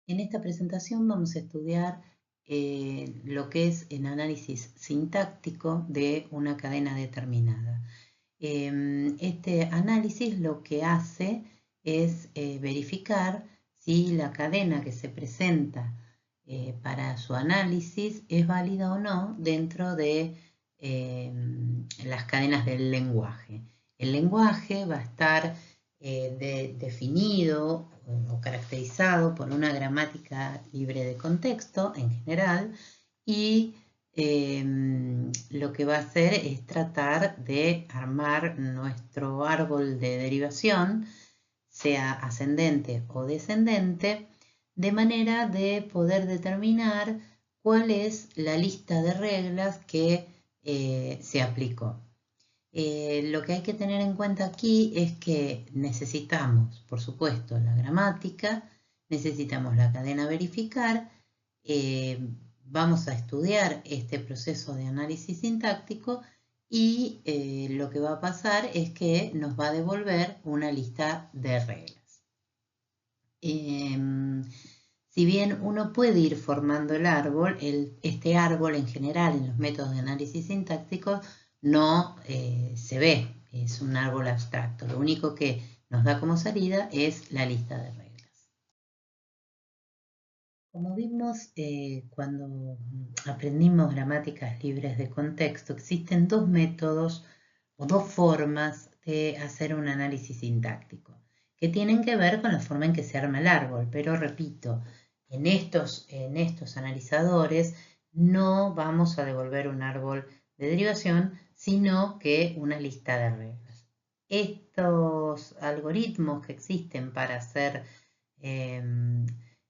En esta presentación vamos a estudiar lo que es el análisis sintáctico de una cadena determinada. Este análisis lo que hace es verificar si la cadena que se presenta para su análisis es válida o no dentro de las cadenas del lenguaje. El lenguaje va a estar definido o caracterizado por una gramática libre de contexto en general y lo que va a hacer es tratar de armar nuestro árbol de derivación, sea ascendente o descendente, de manera de poder determinar cuál es la lista de reglas que se aplicó. Lo que hay que tener en cuenta aquí es que necesitamos, por supuesto, la gramática, necesitamos la cadena a verificar, vamos a estudiar este proceso de análisis sintáctico y lo que va a pasar es que nos va a devolver una lista de reglas. Si bien uno puede ir formando el árbol, este árbol en general en los métodos de análisis sintáctico no se ve, es un árbol abstracto. Lo único que nos da como salida es la lista de reglas. Como vimos cuando aprendimos gramáticas libres de contexto, existen dos métodos o dos formas de hacer un análisis sintáctico, que tienen que ver con la forma en que se arma el árbol, pero repito, en estos analizadores no vamos a devolver un árbol de derivación, sino que una lista de reglas. Estos algoritmos que existen para hacer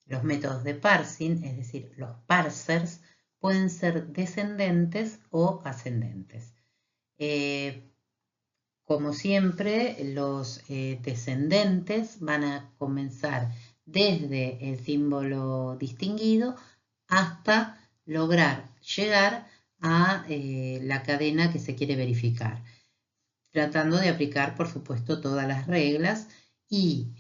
los métodos de parsing, es decir, los parsers, pueden ser descendentes o ascendentes. Como siempre, los descendentes van a comenzar desde el símbolo distinguido hasta lograr llegar a la cadena que se quiere verificar, tratando de aplicar, por supuesto, todas las reglas, y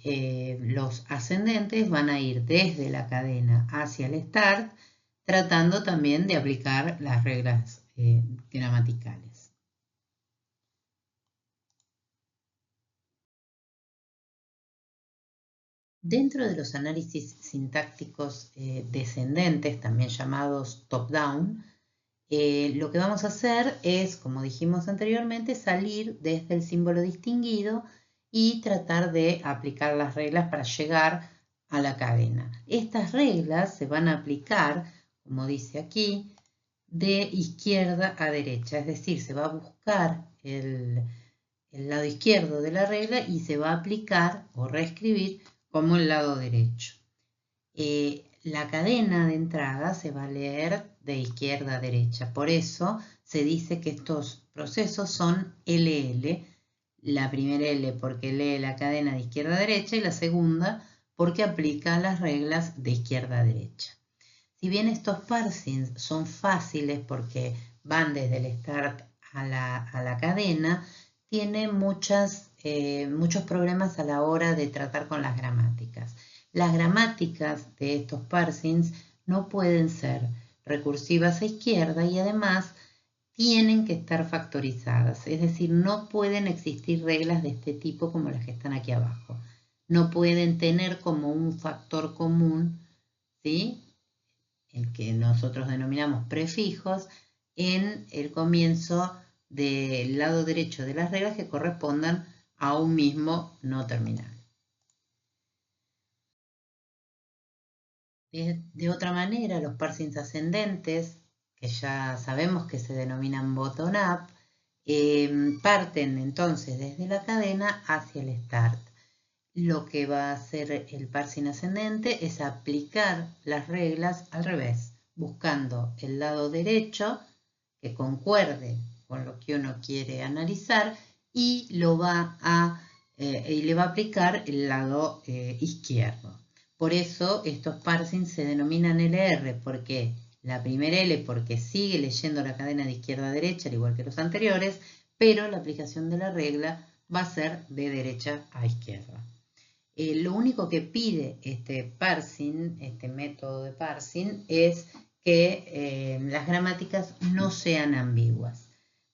los ascendentes van a ir desde la cadena hacia el start, tratando también de aplicar las reglas gramaticales. Dentro de los análisis sintácticos descendentes, también llamados top-down, lo que vamos a hacer es, como dijimos anteriormente, salir desde el símbolo distinguido y tratar de aplicar las reglas para llegar a la cadena. Estas reglas se van a aplicar, como dice aquí, de izquierda a derecha, es decir, se va a buscar el lado izquierdo de la regla y se va a aplicar o reescribir como el lado derecho. La cadena de entrada se va a leer de izquierda a derecha, por eso se dice que estos procesos son LL, la primera L porque lee la cadena de izquierda a derecha y la segunda porque aplica las reglas de izquierda a derecha. Si bien estos parsings son fáciles porque van desde el start a la cadena, tiene muchos problemas a la hora de tratar con las gramáticas. Las gramáticas de estos parsings no pueden ser recursivas a izquierda y además tienen que estar factorizadas, es decir, no pueden existir reglas de este tipo como las que están aquí abajo. No pueden tener como un factor común, ¿sí?, el que nosotros denominamos prefijos, en el comienzo del lado derecho de las reglas que correspondan a un mismo no terminal. De otra manera, los parsings ascendentes, que ya sabemos que se denominan bottom-up, parten entonces desde la cadena hacia el start. Lo que va a hacer el parsing ascendente es aplicar las reglas al revés, buscando el lado derecho que concuerde con lo que uno quiere analizar y le va a aplicar el lado izquierdo. Por eso estos parsings se denominan LR, porque la primera L porque sigue leyendo la cadena de izquierda a derecha, al igual que los anteriores, pero la aplicación de la regla va a ser de derecha a izquierda. Lo único que pide este parsing, este método de parsing, es que las gramáticas no sean ambiguas.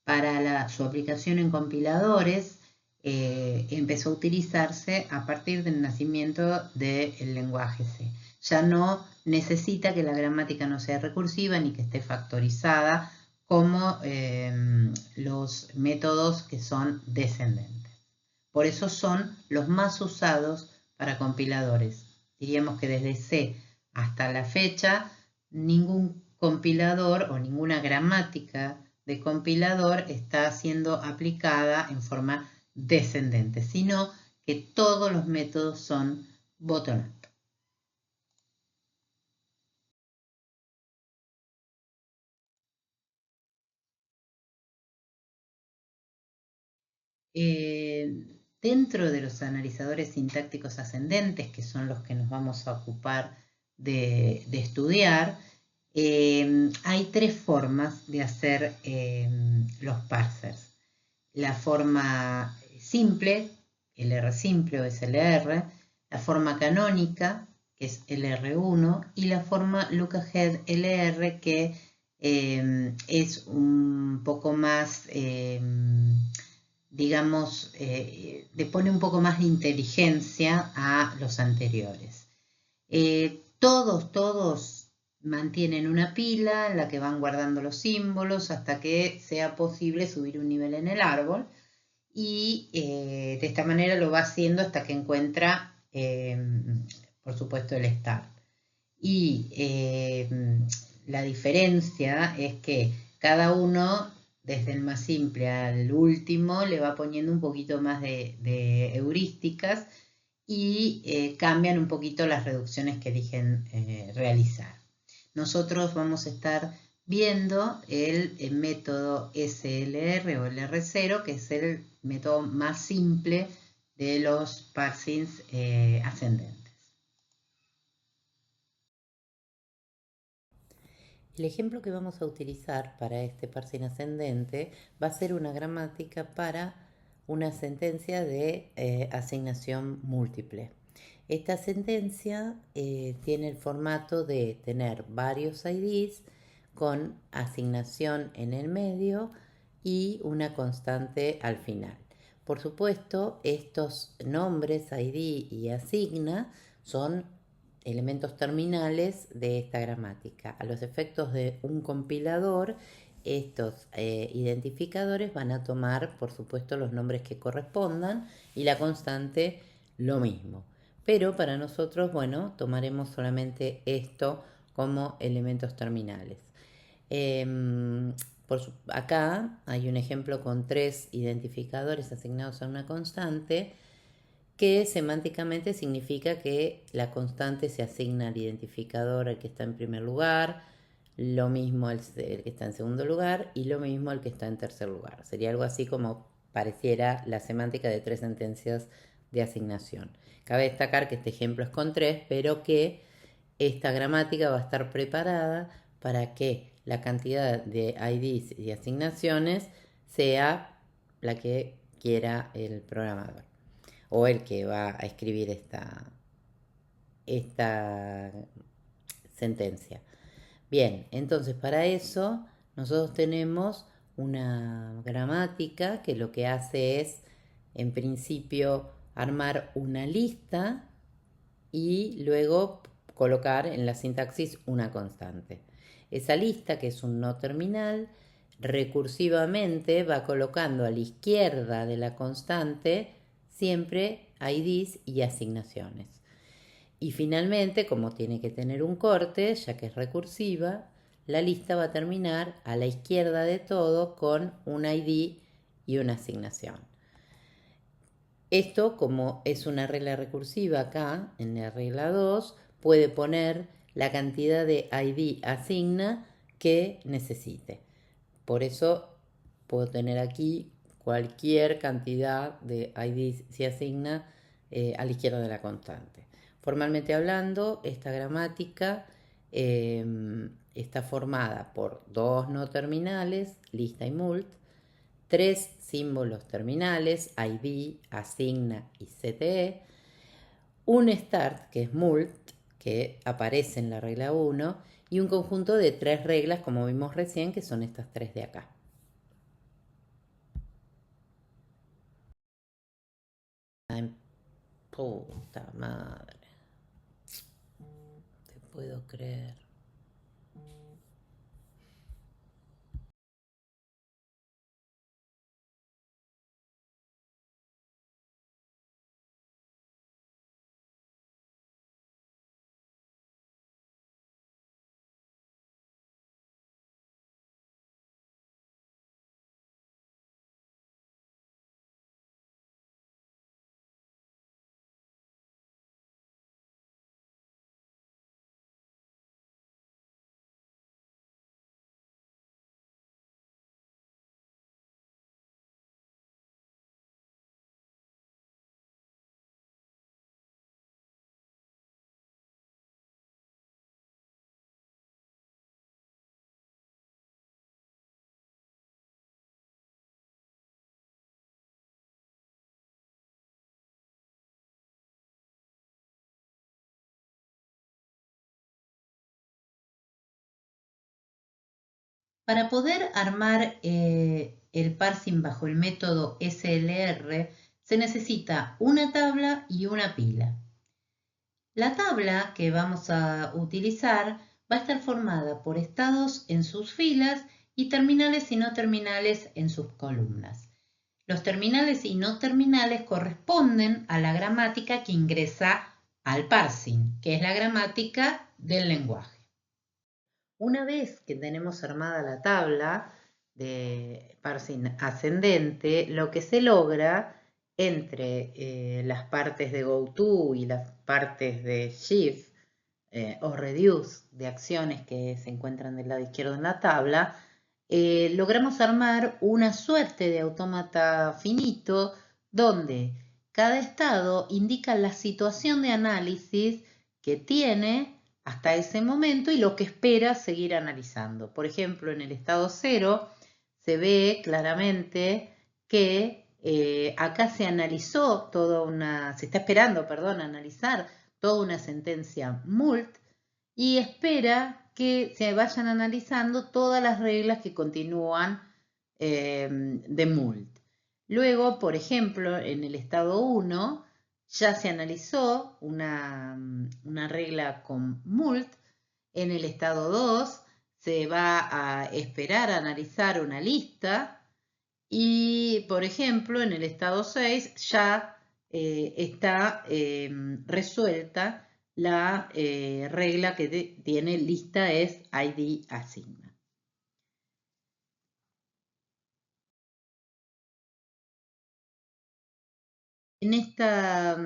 Para su aplicación en compiladores, empezó a utilizarse a partir del nacimiento del lenguaje C. Ya no necesita que la gramática no sea recursiva ni que esté factorizada como los métodos que son descendentes. Por eso son los más usados para compiladores. Diríamos que desde C hasta la fecha, ningún compilador o ninguna gramática de compilador está siendo aplicada en forma descendente, sino que todos los métodos son bottom-up. Dentro de los analizadores sintácticos ascendentes, que son los que nos vamos a ocupar de estudiar, hay tres formas de hacer los parsers. La forma simple, LR simple o SLR, la forma canónica, que es LR1, y la forma look-ahead LR, que es un poco más, digamos, le pone un poco más de inteligencia a los anteriores. Todos mantienen una pila en la que van guardando los símbolos hasta que sea posible subir un nivel en el árbol, y de esta manera lo va haciendo hasta que encuentra, por supuesto, el start. Y la diferencia es que cada uno, desde el más simple al último, le va poniendo un poquito más de heurísticas y cambian un poquito las reducciones que eligen realizar. Nosotros vamos a estar viendo el método SLR o LR0, que es el método más simple de los parsings ascendentes. El ejemplo que vamos a utilizar para este parsing ascendente va a ser una gramática para una sentencia de asignación múltiple. Esta sentencia tiene el formato de tener varios IDs con asignación en el medio y una constante al final. Por supuesto, estos nombres ID y asigna son elementos terminales de esta gramática. A los efectos de un compilador, estos identificadores van a tomar, por supuesto, los nombres que correspondan y la constante lo mismo. Pero para nosotros, bueno, tomaremos solamente esto como elementos terminales. Acá hay un ejemplo con 3 identificadores asignados a una constante, que semánticamente significa que la constante se asigna al identificador al que está en primer lugar, lo mismo al que está en segundo lugar y lo mismo al que está en tercer lugar. Sería algo así como pareciera la semántica de 3 sentencias de asignación. Cabe destacar que este ejemplo es con 3, pero que esta gramática va a estar preparada para que la cantidad de IDs y asignaciones sea la que quiera el programador o el que va a escribir esta sentencia. Bien, entonces para eso nosotros tenemos una gramática que lo que hace es, en principio, armar una lista y luego colocar en la sintaxis una constante. Esa lista, que es un no terminal, recursivamente va colocando a la izquierda de la constante siempre IDs y asignaciones. Y finalmente, como tiene que tener un corte, ya que es recursiva, la lista va a terminar a la izquierda de todo con un ID y una asignación. Esto, como es una regla recursiva acá, en la regla 2, puede poner la cantidad de ID asigna que necesite. Por eso puedo tener aquí cualquier cantidad de IDs se asigna a la izquierda de la constante. Formalmente hablando, esta gramática está formada por 2 no terminales, lista y mult, 3 símbolos terminales, ID, asigna y CTE, un start, que es mult, que aparece en la regla 1, y un conjunto de 3 reglas, como vimos recién, que son estas 3 de acá. Ay, puta madre. Te puedo creer. Para poder armar el parsing bajo el método SLR, se necesita una tabla y una pila. La tabla que vamos a utilizar va a estar formada por estados en sus filas y terminales y no terminales en sus columnas. Los terminales y no terminales corresponden a la gramática que ingresa al parsing, que es la gramática del lenguaje. Una vez que tenemos armada la tabla de parsing ascendente, lo que se logra entre las partes de GoTo y las partes de Shift o Reduce de acciones que se encuentran del lado izquierdo en la tabla, logramos armar una suerte de autómata finito donde cada estado indica la situación de análisis que tiene hasta ese momento y lo que espera seguir analizando. Por ejemplo, en el estado 0 se ve claramente que acá se analizó se está esperando, perdón, analizar toda una sentencia mult y espera que se vayan analizando todas las reglas que continúan de mult. Luego, por ejemplo, en el estado 1 ya se analizó una regla con mult. En el estado 2 se va a esperar a analizar una lista y, por ejemplo, en el estado 6 ya está resuelta la regla que tiene lista es ID asigna. En esta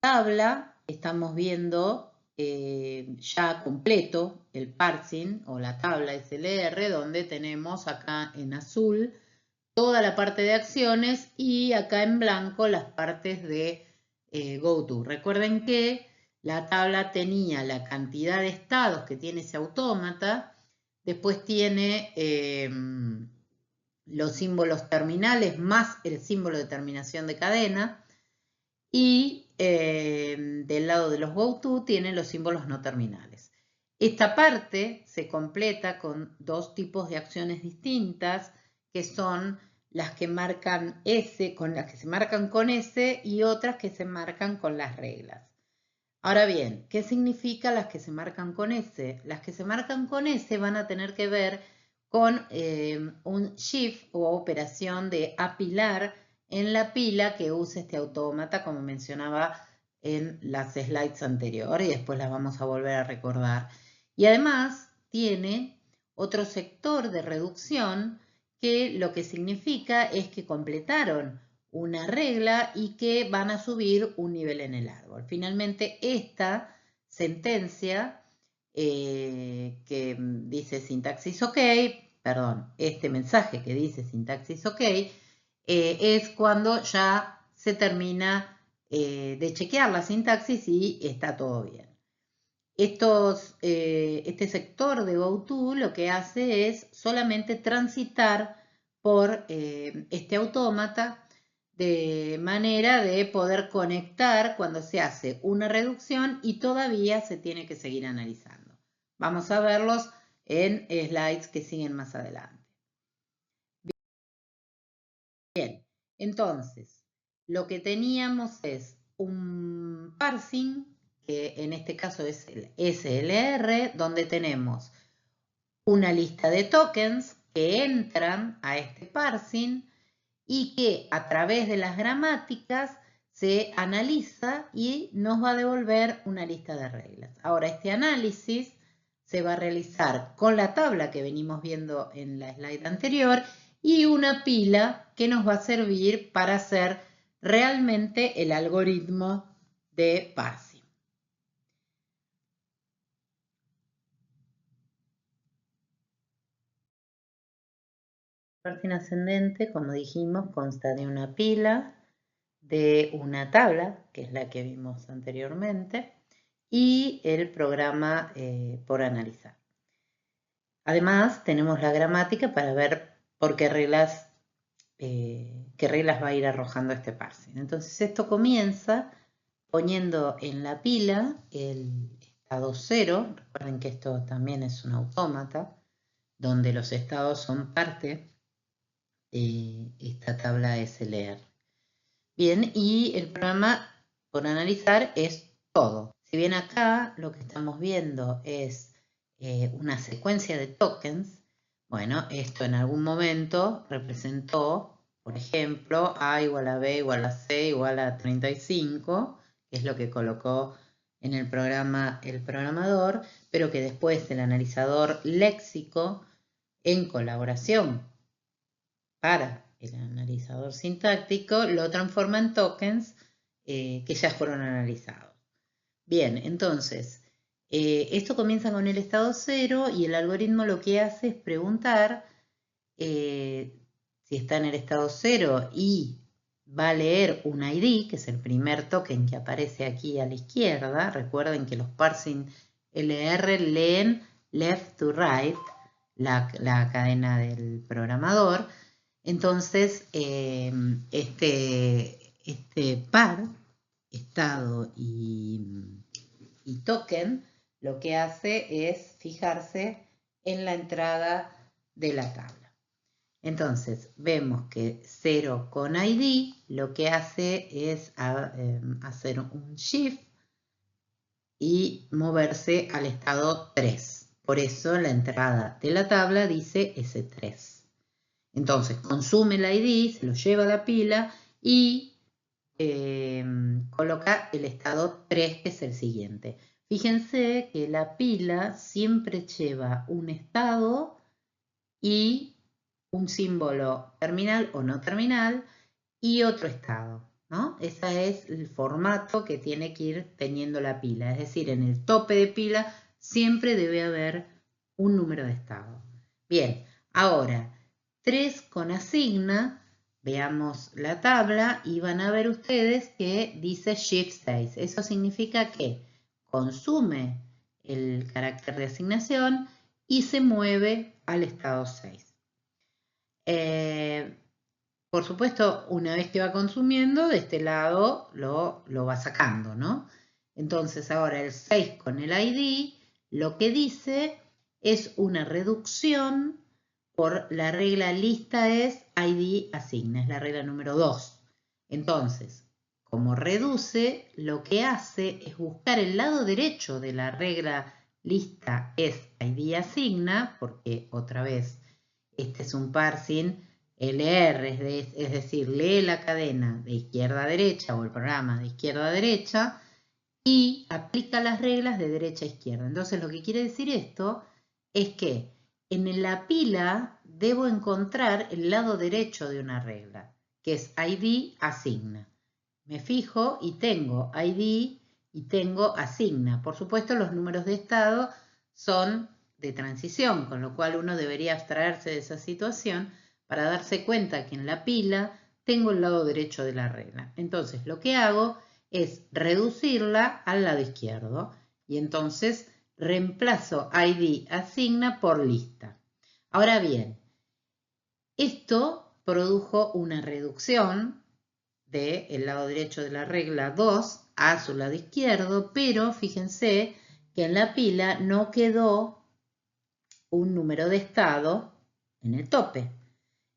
tabla estamos viendo ya completo el parsing o la tabla SLR, donde tenemos acá en azul toda la parte de acciones y acá en blanco las partes de GoTo. Recuerden que la tabla tenía la cantidad de estados que tiene ese autómata, después tiene los símbolos terminales más el símbolo de terminación de cadena y del lado de los GoTo tiene los símbolos no terminales. Esta parte se completa con dos tipos de acciones distintas que son las que marcan S, con las que se marcan con S y otras que se marcan con las reglas. Ahora bien, ¿qué significa las que se marcan con S? Las que se marcan con S van a tener que ver con un shift o operación de apilar en la pila que usa este autómata, como mencionaba en las slides anteriores, y después las vamos a volver a recordar. Y además tiene otro sector de reducción que lo que significa es que completaron una regla y que van a subir un nivel en el árbol. Finalmente, esta sentencia que dice sintaxis ok, perdón, este mensaje que dice sintaxis ok, es cuando ya se termina de chequear la sintaxis y está todo bien. Este sector de GoTo lo que hace es solamente transitar por este autómata de manera de poder conectar cuando se hace una reducción y todavía se tiene que seguir analizando. Vamos a verlos en slides que siguen más adelante. Bien, entonces, lo que teníamos es un parsing, que en este caso es el SLR, donde tenemos una lista de tokens que entran a este parsing y que a través de las gramáticas se analiza y nos va a devolver una lista de reglas. Ahora, este análisis se va a realizar con la tabla que venimos viendo en la slide anterior y una pila que nos va a servir para hacer realmente el algoritmo de parsing. El parsing ascendente, como dijimos, consta de una pila, de una tabla, que es la que vimos anteriormente, y el programa por analizar. Además, tenemos la gramática para ver por qué reglas va a ir arrojando este parsing. Entonces, esto comienza poniendo en la pila el estado 0. Recuerden que esto también es un autómata, donde los estados son parte de esta tabla SLR. Bien, y el programa por analizar es todo. Si bien acá lo que estamos viendo es una secuencia de tokens, bueno, esto en algún momento representó, por ejemplo, A igual a B igual a C igual a 35, que es lo que colocó en el programa el programador, pero que después el analizador léxico, en colaboración para el analizador sintáctico, lo transforma en tokens que ya fueron analizados. Bien, entonces, esto comienza con el estado 0 y el algoritmo lo que hace es preguntar si está en el estado 0 y va a leer un ID, que es el primer token que aparece aquí a la izquierda. Recuerden que los parsing LR leen left to right, la cadena del programador. Entonces, este par, estado y token, lo que hace es fijarse en la entrada de la tabla. Entonces, vemos que 0 con ID lo que hace es hacer un shift y moverse al estado 3. Por eso la entrada de la tabla dice S3. Entonces consume el ID, se lo lleva a la pila y coloca el estado 3, que es el siguiente. Fíjense que la pila siempre lleva un estado y un símbolo terminal o no terminal y otro estado, ¿no? Ese es el formato que tiene que ir teniendo la pila. Es decir, en el tope de pila siempre debe haber un número de estado. Bien, ahora 3 con asigna, veamos la tabla y van a ver ustedes que dice shift 6. Eso significa que consume el carácter de asignación y se mueve al estado 6. Por supuesto, una vez que va consumiendo, de este lado lo va sacando, ¿no? Entonces ahora el 6 con el ID lo que dice es una reducción por la regla lista es ID asigna, es la regla número 2. Entonces, como reduce, lo que hace es buscar el lado derecho de la regla lista es ID asigna, porque otra vez este es un parsing LR, es decir, lee la cadena de izquierda a derecha o el programa de izquierda a derecha y aplica las reglas de derecha a izquierda. Entonces, lo que quiere decir esto es que en la pila debo encontrar el lado derecho de una regla, que es ID asigna. Me fijo y tengo ID y tengo asigna. Por supuesto, los números de estado son de transición, con lo cual uno debería abstraerse de esa situación para darse cuenta que en la pila tengo el lado derecho de la regla. Entonces, lo que hago es reducirla al lado izquierdo y entonces reemplazo ID asigna por lista. Ahora bien, esto produjo una reducción del lado derecho de la regla 2 a su lado izquierdo, pero fíjense que en la pila no quedó un número de estado en el tope.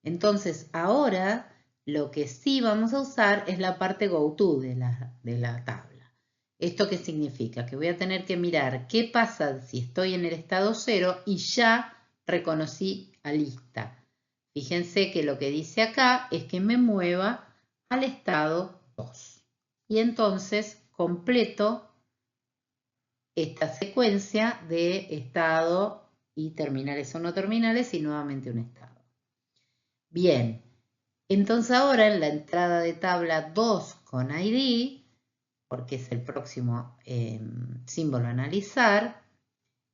Entonces ahora lo que sí vamos a usar es la parte GoTo de la tabla. ¿Esto qué significa? Que voy a tener que mirar qué pasa si estoy en el estado 0 y ya reconocí a lista. Fíjense que lo que dice acá es que me mueva al estado 2. Y entonces completo esta secuencia de estado y terminales o no terminales y nuevamente un estado. Bien, entonces ahora en la entrada de tabla 2 con ID, porque es el próximo símbolo a analizar,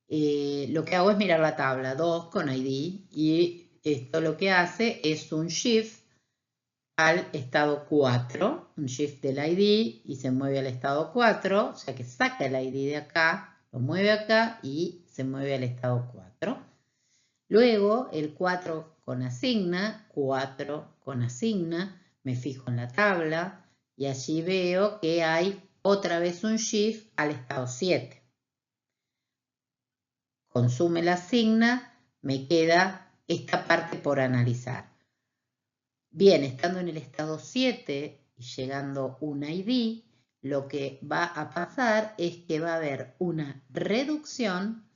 lo que hago es mirar la tabla 2 con ID y esto lo que hace es un shift al estado 4, un shift del ID y se mueve al estado 4, o sea que saca el ID de acá, lo mueve acá y se mueve al estado 4. Luego el 4 con asigna, 4 con asigna, me fijo en la tabla y allí veo que hay otra vez un shift al estado 7. Consume la asigna, me queda esta parte por analizar. Bien, estando en el estado 7 y llegando un ID, lo que va a pasar es que va a haber una reducción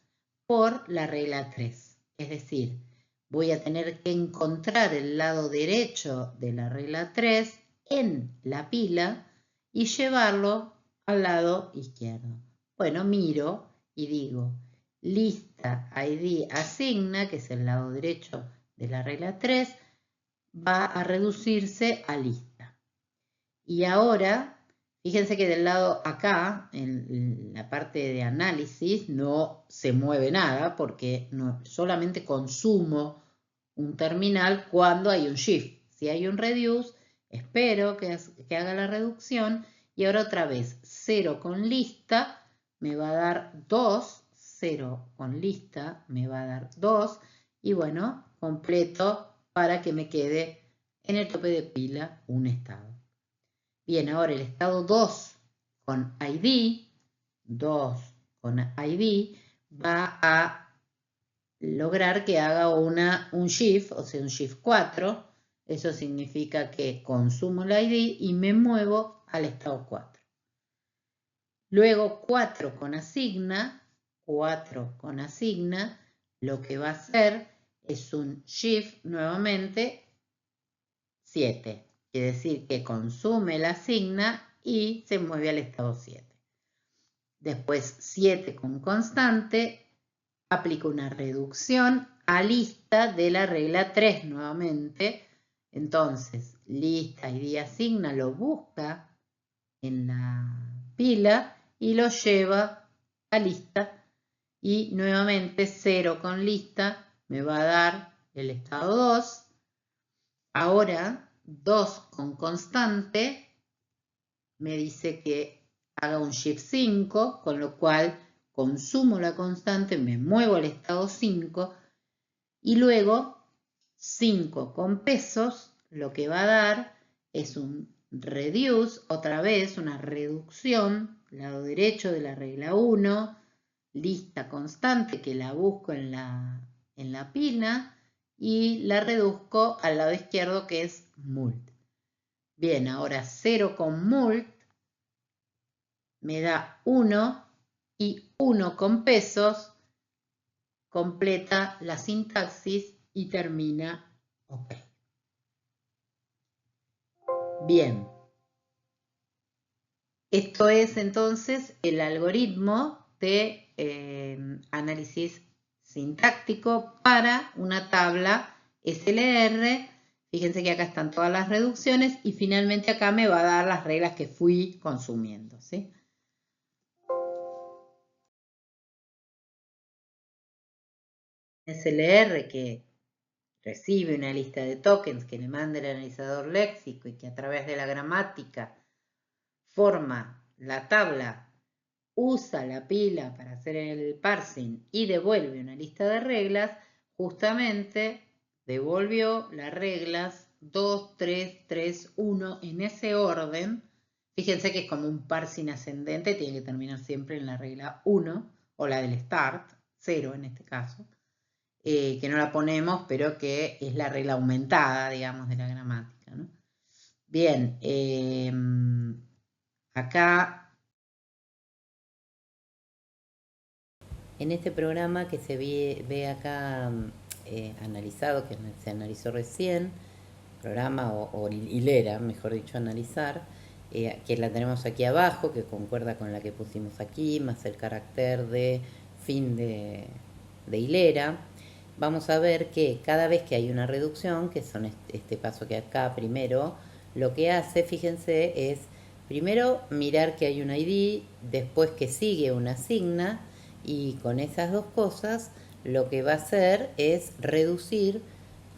por la regla 3. Es decir, voy a tener que encontrar el lado derecho de la regla 3 en la pila y llevarlo al lado izquierdo. Bueno, miro y digo, lista ID asigna, que es el lado derecho de la regla 3, va a reducirse a lista. Y ahora, fíjense que del lado acá, en la parte de análisis, no se mueve nada porque solamente consumo un terminal cuando hay un shift. Si hay un reduce, espero que haga la reducción y ahora otra vez 0 con lista me va a dar 2, 0 con lista me va a dar 2 y bueno, completo para que me quede en el tope de pila un estado. Bien, ahora el estado 2 con ID, 2 con ID, va a lograr que haga un shift, o sea, un shift 4. Eso significa que consumo el ID y me muevo al estado 4. Luego 4 con asigna, 4 con asigna, lo que va a hacer es un shift nuevamente 7. Quiere decir que consume la asigna y se mueve al estado 7. Después 7 con constante, aplico una reducción a lista de la regla 3 nuevamente. Entonces, lista ID asigna lo busca en la pila y lo lleva a lista. Y nuevamente 0 con lista me va a dar el estado 2. Ahora 2 con constante me dice que haga un shift 5, con lo cual consumo la constante, me muevo al estado 5 y luego 5 con pesos lo que va a dar es un reduce, otra vez una reducción, lado derecho de la regla 1, lista constante que la busco en la pila y la reduzco al lado izquierdo que es mult. Bien, ahora 0 con mult me da 1 y 1 con pesos completa la sintaxis y termina OK. Bien, esto es entonces el algoritmo de análisis sintáctico para una tabla SLR. Fíjense que acá están todas las reducciones y finalmente acá me va a dar las reglas que fui consumiendo, ¿sí? SLR que recibe una lista de tokens que le manda el analizador léxico y que a través de la gramática forma la tabla, usa la pila para hacer el parsing y devuelve una lista de reglas, justamente devolvió las reglas 2, 3, 3, 1, en ese orden. Fíjense que es como un par sin ascendente, tiene que terminar siempre en la regla 1, o la del start, 0 en este caso, que no la ponemos, pero que es la regla aumentada, digamos, de la gramática, ¿no? Bien, acá, en este programa que se ve acá analizado, que se analizó recién, programa o hilera, mejor dicho, analizar, que la tenemos aquí abajo, que concuerda con la que pusimos aquí, más el carácter de fin de hilera. Vamos a ver que cada vez que hay una reducción, que son este paso que acá primero, lo que hace, fíjense, es primero mirar que hay un ID, después que sigue una asigna, y con esas dos cosas lo que va a hacer es reducir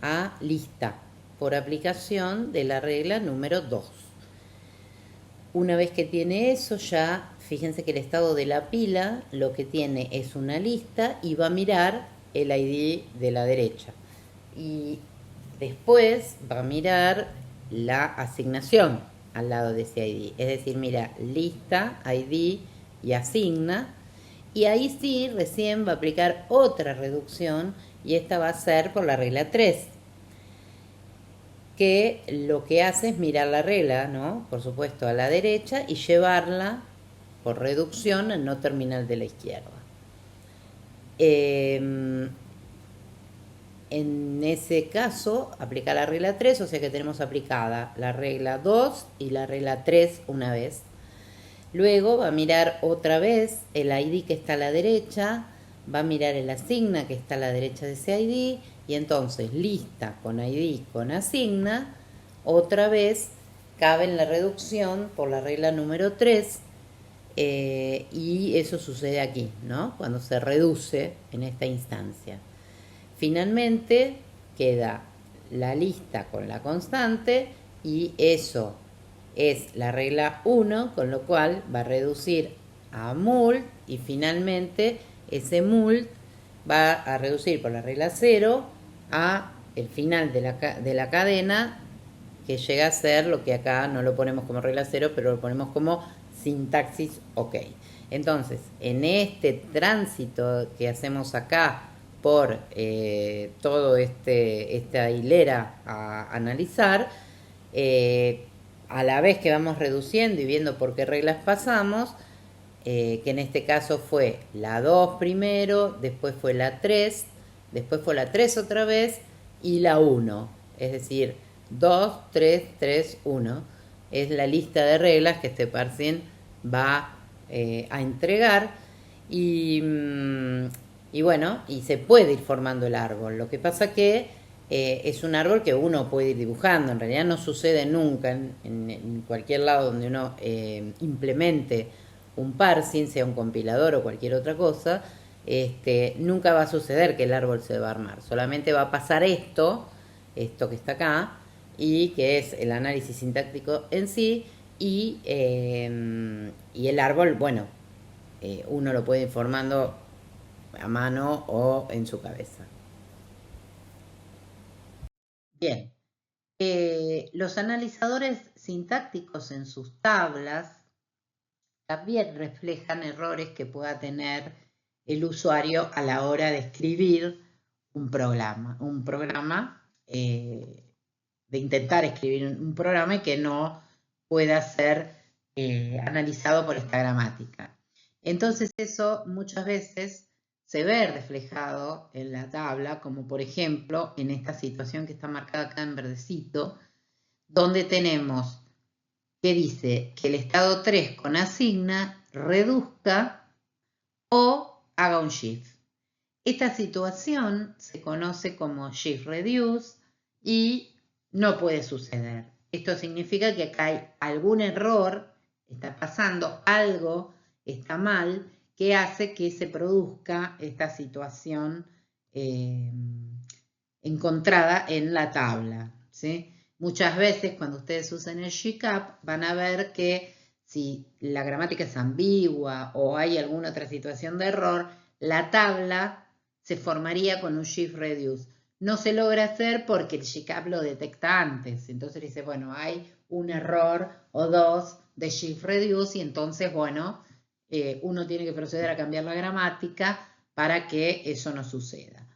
a lista por aplicación de la regla número 2. Una vez que tiene eso, ya fíjense que el estado de la pila lo que tiene es una lista y va a mirar el ID de la derecha. Y después va a mirar la asignación al lado de ese ID. Es decir, mira lista, ID y asigna. Y ahí sí, recién va a aplicar otra reducción y esta va a ser por la regla 3. Que lo que hace es mirar la regla, ¿no? Por supuesto, a la derecha y llevarla por reducción al no terminal de la izquierda. En ese caso, aplica la regla 3, o sea que tenemos aplicada la regla 2 y la regla 3 una vez. Luego va a mirar otra vez el ID que está a la derecha, va a mirar el asigna que está a la derecha de ese ID, y entonces lista con ID con asigna, otra vez cabe en la reducción por la regla número 3, y eso sucede aquí, ¿no? Cuando se reduce en esta instancia. Finalmente queda la lista con la constante y eso es la regla 1, con lo cual va a reducir a mult y finalmente ese mult va a reducir por la regla 0 a el final de la cadena, que llega a ser lo que acá no lo ponemos como regla 0, pero lo ponemos como sintaxis OK. Entonces, en este tránsito que hacemos acá por todo esta hilera a analizar, a la vez que vamos reduciendo y viendo por qué reglas pasamos, que en este caso fue la 2 primero, después fue la 3, después fue la 3 otra vez y la 1. Es decir, 2, 3, 3, 1. Es la lista de reglas que este parsing va a entregar y bueno, y se puede ir formando el árbol. Lo que pasa que es un árbol que uno puede ir dibujando. En realidad no sucede nunca en cualquier lado donde uno implemente un parsing, sea un compilador o cualquier otra cosa, nunca va a suceder que el árbol se va a armar. Solamente va a pasar esto que está acá, y que es el análisis sintáctico en sí, y el árbol, bueno, uno lo puede ir formando a mano o en su cabeza. Bien, los analizadores sintácticos en sus tablas también reflejan errores que pueda tener el usuario a la hora de escribir un programa, de intentar escribir un programa y que no pueda ser analizado por esta gramática. Entonces eso muchas veces se ve reflejado en la tabla, como por ejemplo en esta situación que está marcada acá en verdecito, donde tenemos que dice que el estado 3 con asigna reduzca o haga un shift. Esta situación se conoce como shift reduce y no puede suceder. Esto significa que acá hay algún error, está pasando algo, está mal, que hace que se produzca esta situación encontrada en la tabla, ¿sí? Muchas veces cuando ustedes usan el GCAP van a ver que si la gramática es ambigua o hay alguna otra situación de error, la tabla se formaría con un shift reduce. no se logra hacer porque el GCAP lo detecta antes. Entonces dice, bueno, hay un error o dos de shift reduce y entonces, bueno, uno tiene que proceder a cambiar la gramática para que eso no suceda.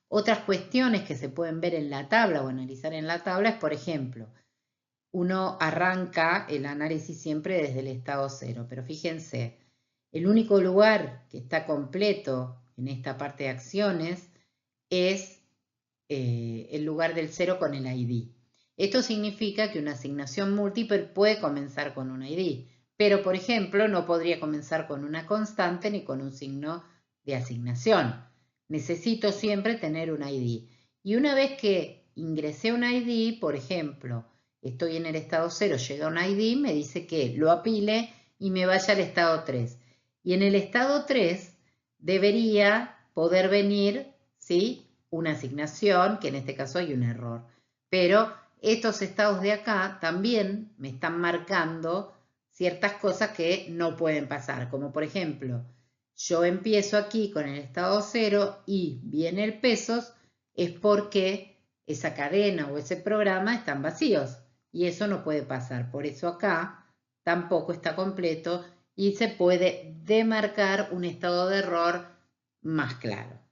Otras cuestiones que se pueden ver en la tabla o analizar en la tabla es, por ejemplo, uno arranca el análisis siempre desde el estado cero, pero fíjense, el único lugar que está completo en esta parte de acciones es el lugar del cero con el ID. Esto significa que una asignación múltiple puede comenzar con un ID, pero por ejemplo no podría comenzar con una constante ni con un signo de asignación. Necesito siempre tener un ID. Y una vez que ingresé un ID, por ejemplo, estoy en el estado 0, llega un ID, me dice que lo apile y me vaya al estado 3. Y en el estado 3 debería poder venir, ¿sí?, una asignación, que en este caso hay un error. Pero estos estados de acá también me están marcando ciertas cosas que no pueden pasar, como por ejemplo, yo empiezo aquí con el estado 0 y viene el pesos, es porque esa cadena o ese programa están vacíos y eso no puede pasar. Por eso acá tampoco está completo y se puede demarcar un estado de error más claro.